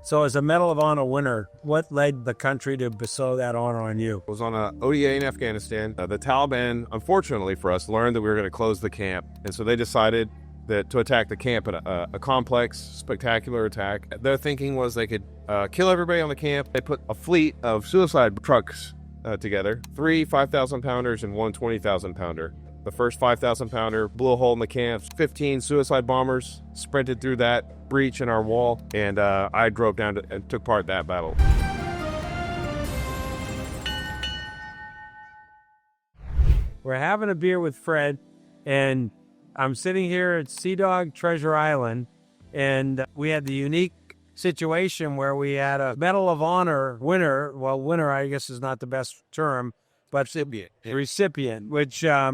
So as a Medal of Honor winner, what led the country to bestow that honor on you? I was on a ODA in Afghanistan. The Taliban, unfortunately for us, learned that we were going to close the camp. And so they decided that to attack the camp in a complex, spectacular attack. Their thinking was they could kill everybody on the camp. They put a fleet of suicide trucks together, 3 5,000-pounders and 1 20,000-pounder. The first 5,000-pounder blew a hole in the camp. 15 suicide bombers sprinted through that breach in our wall, and I drove down and took part in that battle. We're having a beer with Fred, and I'm sitting here at Sea Dog Treasure Island, and we had the unique situation where we had a Medal of Honor winner. Well, winner, I guess, is not the best term, but recipient, which, I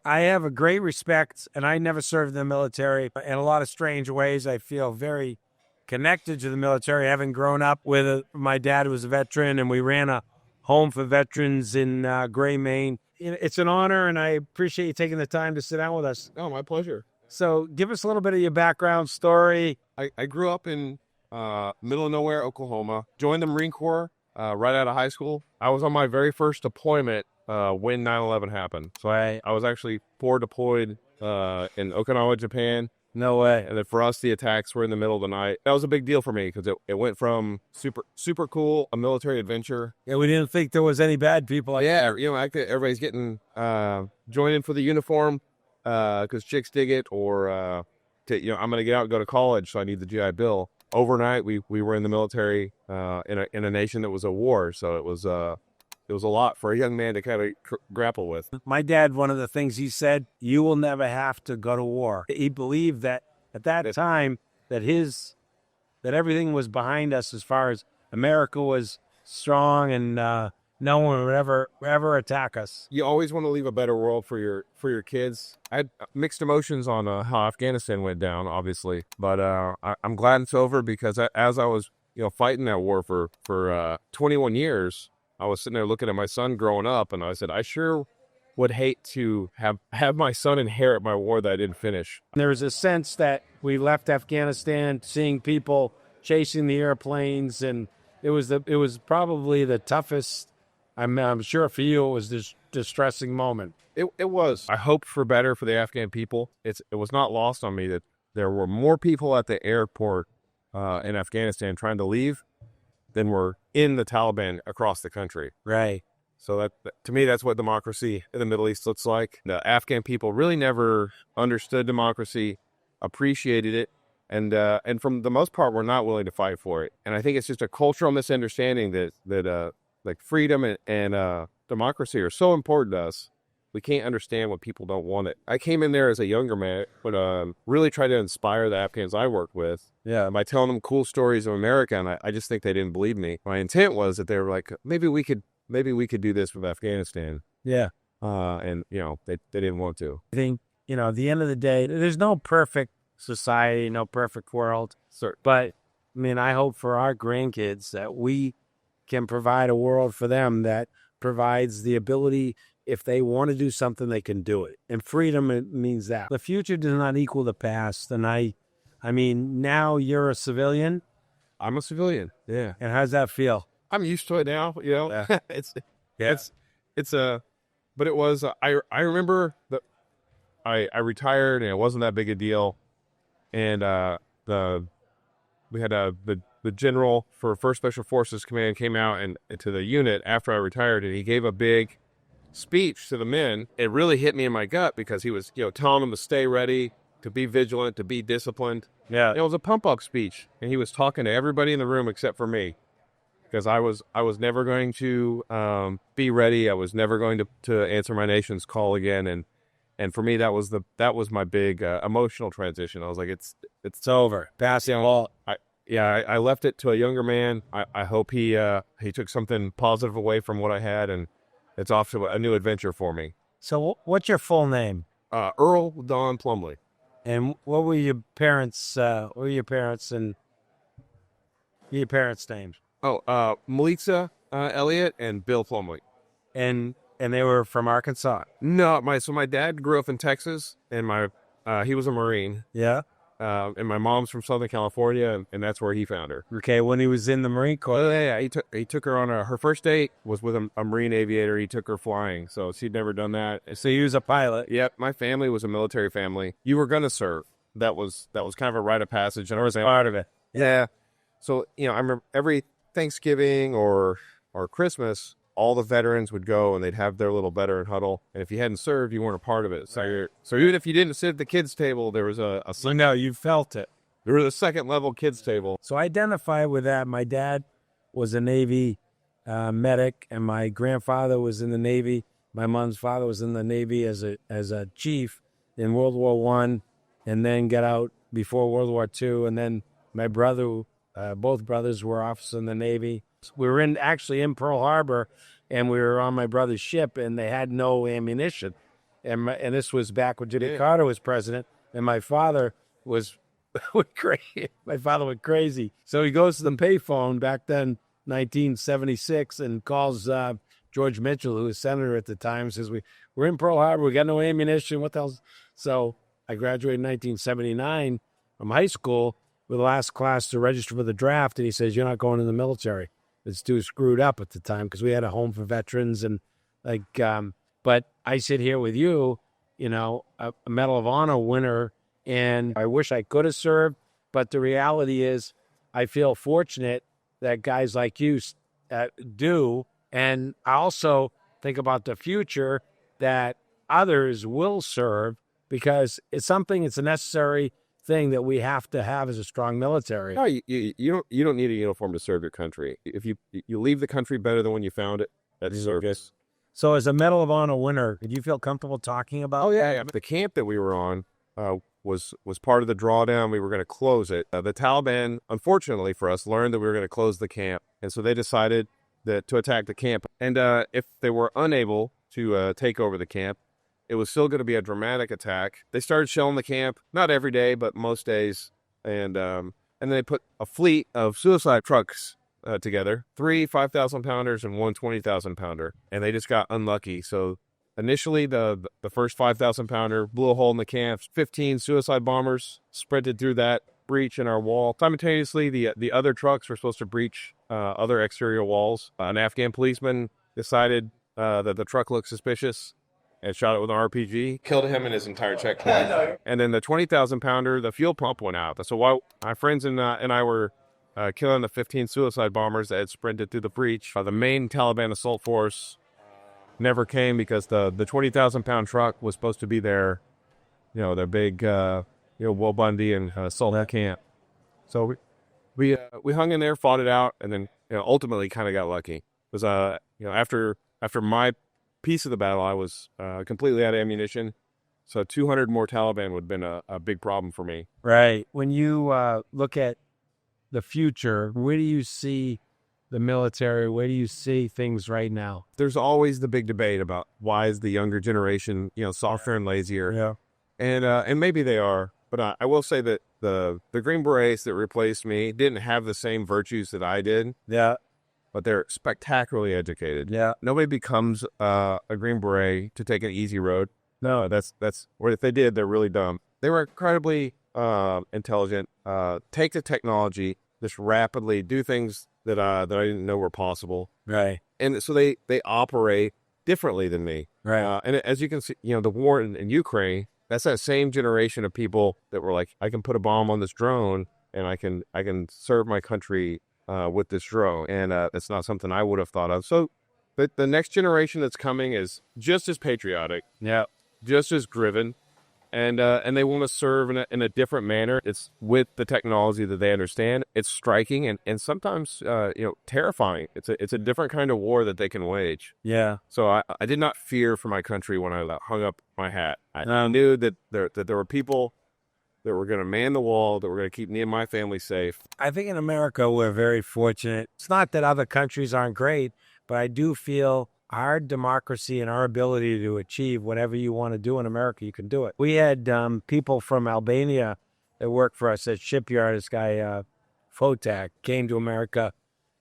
have a great respect, and I never served in the military. In a lot of strange ways, I feel very connected to the military, having grown up with my dad was a veteran, and we ran a home for veterans in Gray, Maine. It's an honor, and I appreciate you taking the time to sit down with us. Oh, my pleasure. So give us a little bit of your background story. I grew up in middle of nowhere, Oklahoma. Joined the Marine Corps right out of high school. I was on my very first deployment when 9/11 happened. So I was actually forward deployed in Okinawa, Japan. No way. And then for us, the attacks were in the middle of the night. That was a big deal for me because it went from super cool, a military adventure. Yeah, we didn't think there was any bad people. Everybody's getting joining for the uniform because chicks dig it, or I'm going to get out and go to college, so I need the GI Bill. Overnight, we were in the military in a nation that was at war, so it was a lot for a young man to kind of grapple with. My dad, one of the things he said, you will never have to go to war. He believed that at that time that everything was behind us as far as America was strong, and no one would ever attack us. You always want to leave a better world for your kids. I had mixed emotions on how Afghanistan went down, obviously, but I'm glad it's over, because as I was fighting that war for 21 years, I was sitting there looking at my son growing up, and I said, I sure would hate to have my son inherit my war that I didn't finish. There was a sense that we left Afghanistan seeing people chasing the airplanes, and it was probably the toughest. I'm sure for you it was this distressing moment. It was. I hoped for better for the Afghan people. It was not lost on me that there were more people at the airport in Afghanistan trying to leave than were in the Taliban across the country. Right. So that to me, that's what democracy in the Middle East looks like. The Afghan people really never understood democracy, appreciated it, and from the most part, were not willing to fight for it. And I think it's just a cultural misunderstanding that like freedom and democracy are so important to us. We can't understand when people don't want it. I came in there as a younger man, but really tried to inspire the Afghans I worked with. Yeah, by telling them cool stories of America, and I just think they didn't believe me. My intent was that they were like, maybe we could do this with Afghanistan. Yeah, and they didn't want to. I think at the end of the day, there's no perfect society, no perfect world. But I mean, I hope for our grandkids that we can provide a world for them that provides the ability, if they want to do something, they can do it. And freedom, it means that. The future does not equal the past. And I mean, now you're a civilian. I'm a civilian. Yeah. And how's that feel? I'm used to it now. Yeah. But it was, I remember that I retired, and it wasn't that big a deal. And we had the general for 1st Special Forces Command came out and to the unit after I retired, and he gave a big speech to the men. It really hit me in my gut, because he was telling them to stay ready, to be vigilant, to be disciplined. Yeah, it was a pump up speech, and he was talking to everybody in the room except for me, because I was never going to be ready. I was never going to answer my nation's call again, and for me that was my big emotional transition. I was like, it's over, passing all. I left it to a younger man. I hope he took something positive away from what I had, and it's off to a new adventure for me. So what's your full name? Earl Don Plumley. And what were your parents? What were your parents and your parents' names? Oh, Melissa Elliott and Bill Plumley. And they were from Arkansas? No, my dad grew up in Texas, and he was a Marine. Yeah. and my mom's from Southern California, and that's where he found her. Okay, when he was in the Marine Corps. Oh yeah, he took her on her first date was with a Marine aviator. He took her flying, so she'd never done that. So he was a pilot. Yep, my family was a military family. You were gonna serve. That was kind of a rite of passage, and I was Part of it. yeah. So I remember every Thanksgiving or Christmas, all the veterans would go and they'd have their little veteran huddle. And if you hadn't served, you weren't a part of it. So even if you didn't sit at the kids' table, there was No, you felt it. There was a second level kids' table. So I identify with that. My dad was a Navy medic, and my grandfather was in the Navy. My mom's father was in the Navy as a chief in World War I, and then got out before World War II. And then my brother, both brothers were officers in the Navy. We were actually in Pearl Harbor, and we were on my brother's ship, and they had no ammunition. And this was back when Jimmy Carter was president, and my father was crazy. My father went crazy. So he goes to the payphone back then, 1976, and calls George Mitchell, who was senator at the time, says, we're in Pearl Harbor, we got no ammunition, what the hell? So I graduated in 1979 from high school with the last class to register for the draft, and he says, you're not going in the military. It's too screwed up at the time because we had a home for veterans, and but I sit here with you, a Medal of Honor winner, and I wish I could have served, but the reality is I feel fortunate that guys like you do, and I also think about the future that others will serve because it's a necessary thing that we have to have as a strong military. No, you don't need a uniform to serve your country. If you leave the country better than when you found it, that's service. So as a Medal of Honor winner, did you feel comfortable talking about? Oh yeah. The camp that we were on was part of the drawdown. We were going to close it. The Taliban, unfortunately for us, learned that we were going to close the camp, and so they decided to attack the camp. And if they were unable to take over the camp, it was still going to be a dramatic attack. They started shelling the camp, not every day, but most days. And then they put a fleet of suicide trucks together, 3 5,000-pounders and 1 20,000-pounder. And they just got unlucky. So initially, the first 5,000-pounder blew a hole in the camp. 15 suicide bombers sprinted through that breach in our wall. Simultaneously, the other trucks were supposed to breach other exterior walls. An Afghan policeman decided that the truck looked suspicious and shot it with an RPG, killed him and his entire checkpoint. And then the 20,000-pounder, the fuel pump went out. So while my friends and I were killing the 15 suicide bombers that had sprinted through the breach, the main Taliban assault force never came because the 20,000-pound truck was supposed to be their big, Will Bundy and assault camp. So we hung in there, fought it out, and then ultimately kind of got lucky. It was after my piece of the battle, I was completely out of ammunition, so 200 more Taliban would have been a big problem for me. Right. When you look at the future, where do you see the military? Where do you see things right now? There's always the big debate about why is the younger generation softer and lazier. Yeah. And maybe they are, but I will say that the Green Berets that replaced me didn't have the same virtues that I did. Yeah. But they're spectacularly educated. Yeah. Nobody becomes a Green Beret to take an easy road. No. That's what if they did, they're really dumb. They were incredibly intelligent. Take the technology, just rapidly do things that I didn't know were possible. Right. And so they operate differently than me. Right. And as you can see, the war in Ukraine, that's that same generation of people that were like, I can put a bomb on this drone and I can serve my country with this drone. And it's not something I would have thought of. So the next generation that's coming is just as patriotic. Yeah. Just as driven. And they want to serve in a different manner. It's with the technology that they understand. It's striking and sometimes terrifying. It's a different kind of war that they can wage. Yeah. So I did not fear for my country when I hung up my hat. I knew that there were people that were going to man the wall, that were going to keep me and my family safe. I think in America we're very fortunate. It's not that other countries aren't great, but I do feel our democracy and our ability to achieve whatever you want to do in America, you can do it. We had people from Albania that worked for us at Shipyard. This guy, Fotak, came to America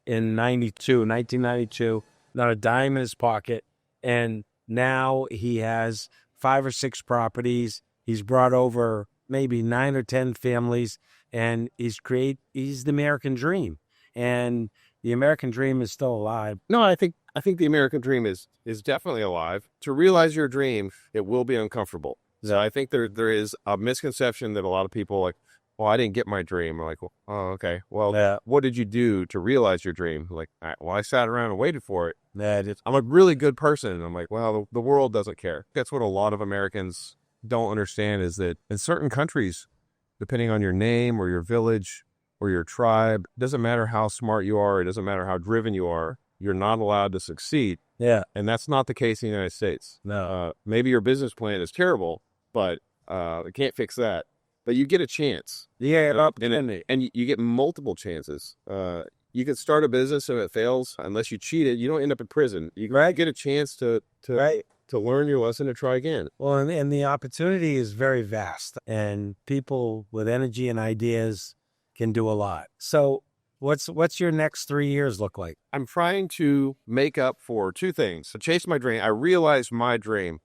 in 1992, not a dime in his pocket. And now he has 5 or 6 properties. He's brought over maybe 9 or 10 families, and he's the American dream. And the American dream is still alive. No, I think the American dream is definitely alive. To realize your dream, it will be uncomfortable. So I think there is a misconception that a lot of people like, well, I didn't get my dream. Or like, oh, okay. Well, what did you do to realize your dream? Like, I sat around and waited for it. I'm a really good person. And I'm like, well, the world doesn't care. That's what a lot of Americans don't understand, is that in certain countries, depending on your name or your village or your tribe, it doesn't matter how smart you are. It doesn't matter how driven you are. You're not allowed to succeed. Yeah. And that's not the case in the United States. No. Maybe your business plan is terrible, but it can't fix that. But you get a chance. Yeah. And you get multiple chances. You could start a business, and if it fails, unless you cheated, you don't end up in prison. You get a chance to learn your lesson and try again. Well, and the opportunity is very vast, and people with energy and ideas can do a lot. So what's your next 3 years look like? I'm trying to make up for two things. To chase my dream. I realized my dream.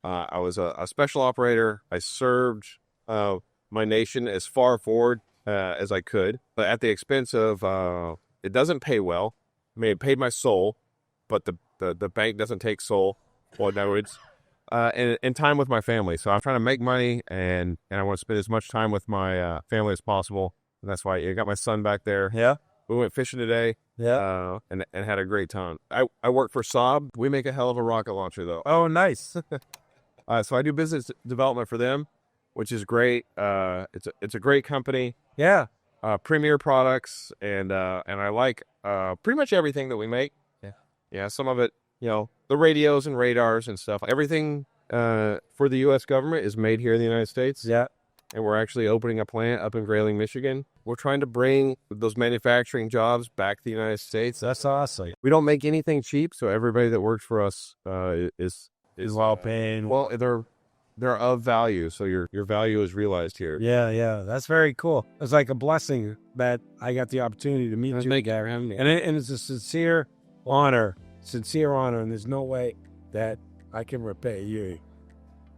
I was a special operator. I served my nation as far forward as I could, but at the expense of it doesn't pay well. I mean, it paid my soul, but the bank doesn't take soul. Well, in other words, and time with my family. So I'm trying to make money, and I want to spend as much time with my family as possible. And that's why I got my son back there. Yeah. We went fishing today. Yeah. And had a great time. I work for Saab. We make a hell of a rocket launcher, though. Oh, nice. So I do business development for them, which is great. It's a great company. Yeah. Premier products, and I like pretty much everything that we make. Yeah. Yeah. Some of it, the radios and radars and stuff. Everything for the U.S. government is made here in the United States. Yeah. And we're actually opening a plant up in Grayling, Michigan. We're trying to bring those manufacturing jobs back to the United States. That's awesome. We don't make anything cheap, so everybody that works for us is well paid. Well, they're of value, so your value is realized here. Yeah. That's very cool. It's like a blessing that I got the opportunity to meet you. And it's a sincere honor, and there's no way that I can repay you.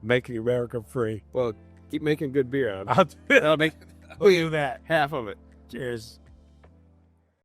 Making America free. Well, keep making good beer. I'll do that. I'll do that. Half of it. Cheers.